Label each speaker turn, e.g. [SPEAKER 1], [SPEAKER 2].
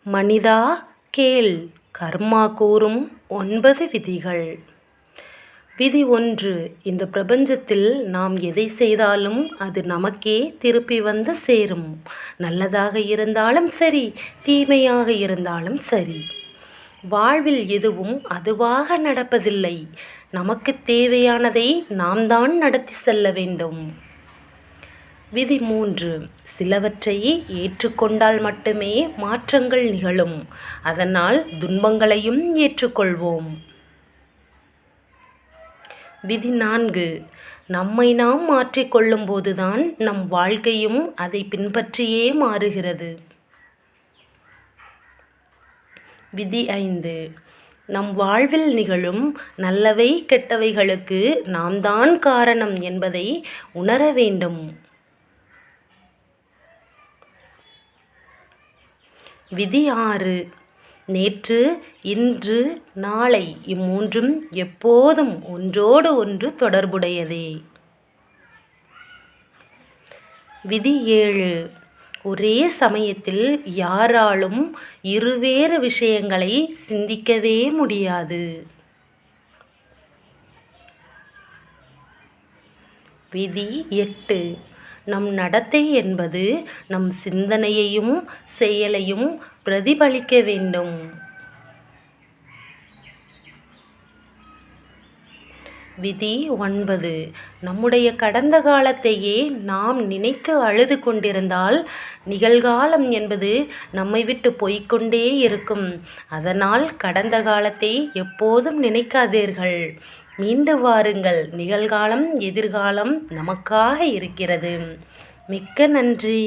[SPEAKER 1] மனிதா கேள், கர்மா கூறும் 9 விதிகள். விதி 1. இந்த பிரபஞ்சத்தில் நாம் எதை செய்தாலும் அது நமக்கே திருப்பி வந்து சேரும். நல்லதாக இருந்தாலும் சரி, தீமையாக இருந்தாலும் சரி. வாழ்வில் எதுவும் அதுவாக நடப்பதில்லை. நமக்கு தேவையானதை நாம் தான் நடத்தி செல்ல வேண்டும். விதி 3. சிலவற்றை ஏற்றுக்கொண்டால் மட்டுமே மாற்றங்கள் நிகழும். அதனால் துன்பங்களையும் ஏற்றுக்கொள்வோம். விதி 4. நம்மை நாம் மாற்றிக்கொள்ளும் போதுதான் நம் வாழ்க்கையும் அதை பின்பற்றியே மாறுகிறது. விதி 5. நம் வாழ்வில் நிகழும் நல்லவை கெட்டவைகளுக்கு நாம் தான் காரணம் என்பதை உணர வேண்டும். விதி 6. நேற்று, இன்று, நாளை இம்மூன்றும் எப்போதும் ஒன்றோடு ஒன்று தொடர்புடையதே. விதி 7. ஒரே சமயத்தில் யாராலும் இருவேறு விஷயங்களை சிந்திக்கவே முடியாது. விதி 8. நம் நடத்தை என்பது நம் சிந்தனையையும் செயலையும் பிரதிபலிக்க வேண்டும். விதி 9. நம்முடைய கடந்த காலத்தையே நாம் நினைத்து அழுது கொண்டிருந்தால் நிகழ்காலம் என்பது நம்மை விட்டு போய்க்கொண்டே இருக்கும். அதனால் கடந்த காலத்தை எப்போதும் நினைக்காதீர்கள். மீண்டு வாருங்கள். நிகழ்காலம், எதிர்காலம் நமக்காக இருக்கிறது. மிக்க நன்றி.